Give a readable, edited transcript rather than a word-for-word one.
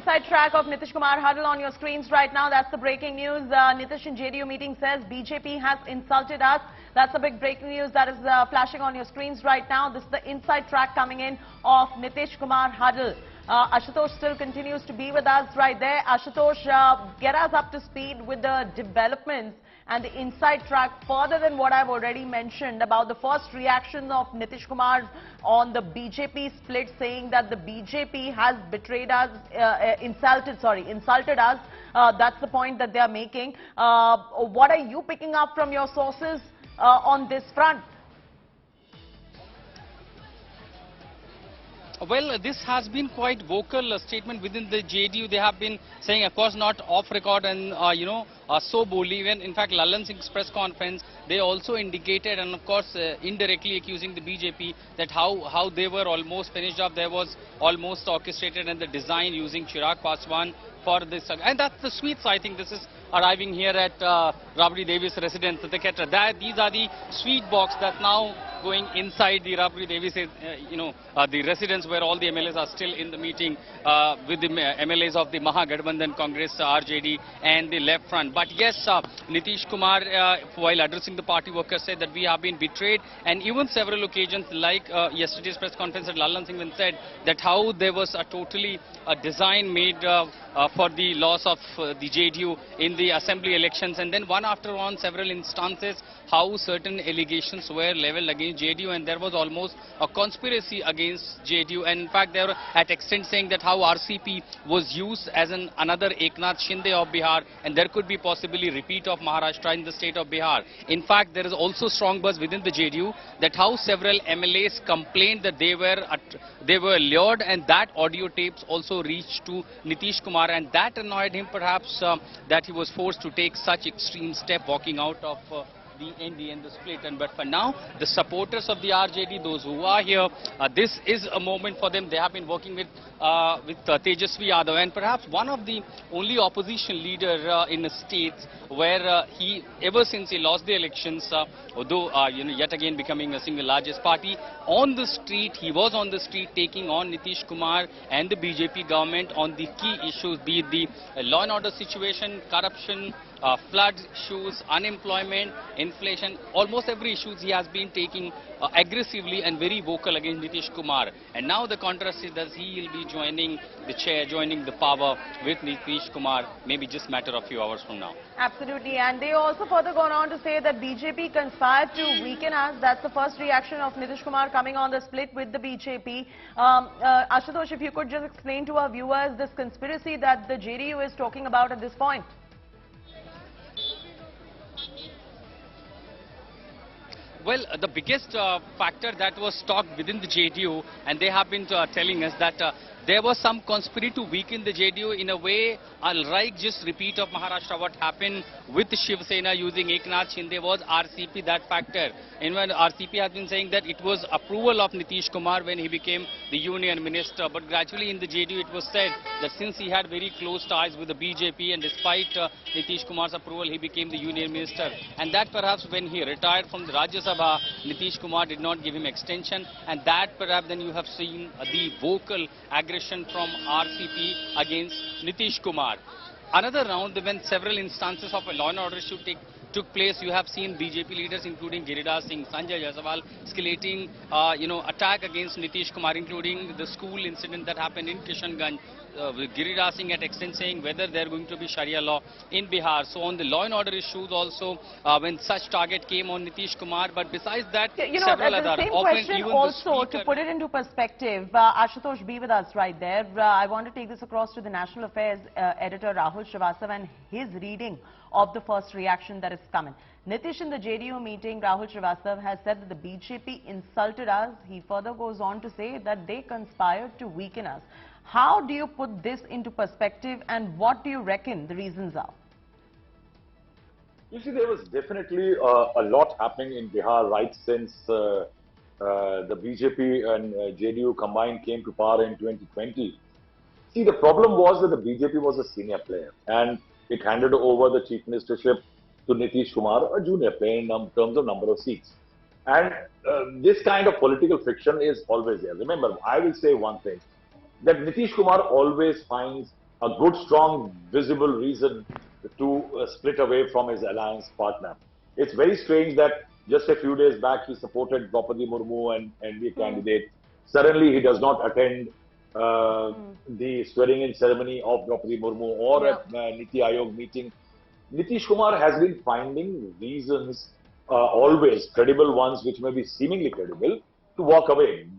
inside track of Nitish Kumar huddle on your screens right now. That's the breaking news. Nitish in JDU meeting says BJP has insulted us. That's the big breaking news that is flashing on your screens right now. This is the inside track coming in of Nitish Kumar huddle. Ashutosh still continues to be with us right there. Ashutosh, get us up to speed with the developments and the inside track further than what I've already mentioned about the first reaction of Nitish Kumar on the BJP split, saying that the BJP has betrayed us, insulted us. That's the point that they are making. What are you picking up from your sources on this front? Well, this has been quite vocal statement within the JDU. They have been saying, of course, not off record and, so boldly. Even, in fact, Lalu Singh's press conference, they also indicated and, of course, indirectly accusing the BJP that how they were almost finished up. There was almost orchestrated and the design using Chirag Paswan for this. And that's the sweets. I think this is arriving here at Rabri Devi's residence. These are the sweet box that's now going inside the Rabri Devi's, the residence where all the MLAs are still in the meeting with the MLAs of the Mahagathbandhan Congress, RJD and the left front. But yes, Nitish Kumar, while addressing the party workers, said that we have been betrayed, and even several occasions like yesterday's press conference that Lalu Singh said that how there was a totally design made for the loss of the JDU in the assembly elections, and then one after one several instances how certain allegations were leveled against JDU, and there was almost a conspiracy against JDU, and in fact they were at extent saying that how RCP was used as another Eknath Shinde of Bihar, and there could be possibly repeat of Maharashtra in the state of Bihar. In fact, there is also strong buzz within the JDU that how several MLAs complained that they were lured, and that audio tapes also reached to Nitish Kumar, and that annoyed him perhaps that he was forced to take such extreme step walking out of the ND and the split. But for now, the supporters of the RJD, those who are here, this is a moment for them. They have been working with Tejasvi Yadav, and perhaps one of the only opposition leader in the states where ever since he lost the elections, although yet again becoming the single largest party, on the street, he was on the street taking on Nitish Kumar and the BJP government on the key issues, be it the law and order situation, corruption, flood issues, unemployment, inflation, almost every issue he has been taking aggressively and very vocal against Nitish Kumar. And now the contrast is that he will be joining the chair, joining the power with Nitish Kumar, maybe just matter of few hours from now. Absolutely, and they also further gone on to say that BJP conspired to weaken us. That's the first reaction of Nitish Kumar coming on the split with the BJP. Ashutosh, if you could just explain to our viewers this conspiracy that the JDU is talking about at this point. Well, the biggest factor that was talked within the JDU, and they have been telling us that there was some conspiracy to weaken the JDU in a way, like just repeat of Maharashtra, what happened with Shiv Sena using Eknath Shinde was RCP, that factor. And when RCP has been saying that it was approval of Nitish Kumar when he became the union minister, but gradually in the JDU it was said that since he had very close ties with the BJP and despite Nitish Kumar's approval, he became the union minister. And that perhaps when he retired from the Rajya Sabha, Nitish Kumar did not give him extension, and that perhaps then you have seen the vocal aggression from RCP against Nitish Kumar. Another round when several instances of a law and order issue took place, you have seen BJP leaders including Giridhar Singh, Sanjay Jaiswal escalating attack against Nitish Kumar, including the school incident that happened in Kishanganj. With Giridhar Singh at extent saying whether there going to be Sharia law in Bihar. So on the law and order issues also, when such target came on Nitish Kumar, but besides that, several other. The same question also, to put it into perspective, Ashutosh, be with us right there. I want to take this across to the National Affairs editor Rahul Srivastava and his reading of the first reaction that is coming. Nitish in the JDU meeting, Rahul Srivastava has said that the BJP insulted us. He further goes on to say that they conspired to weaken us. How do you put this into perspective, and what do you reckon the reasons are? You see, there was definitely a lot happening in Bihar right since the BJP and JDU combined came to power in 2020. See, the problem was that the BJP was a senior player and it handed over the chief ministership to Nitish Kumar, a junior player in terms of number of seats. And this kind of political friction is always there. Remember, I will say one thing, that Nitish Kumar always finds a good, strong, visible reason to split away from his alliance partner. It's very strange that just a few days back he supported Draupadi Murmu and NDA candidate. Suddenly he does not attend the swearing-in ceremony of Draupadi Murmu or a Niti Aayog meeting. Nitish Kumar has been finding reasons, always credible ones, which may be seemingly credible, to walk away.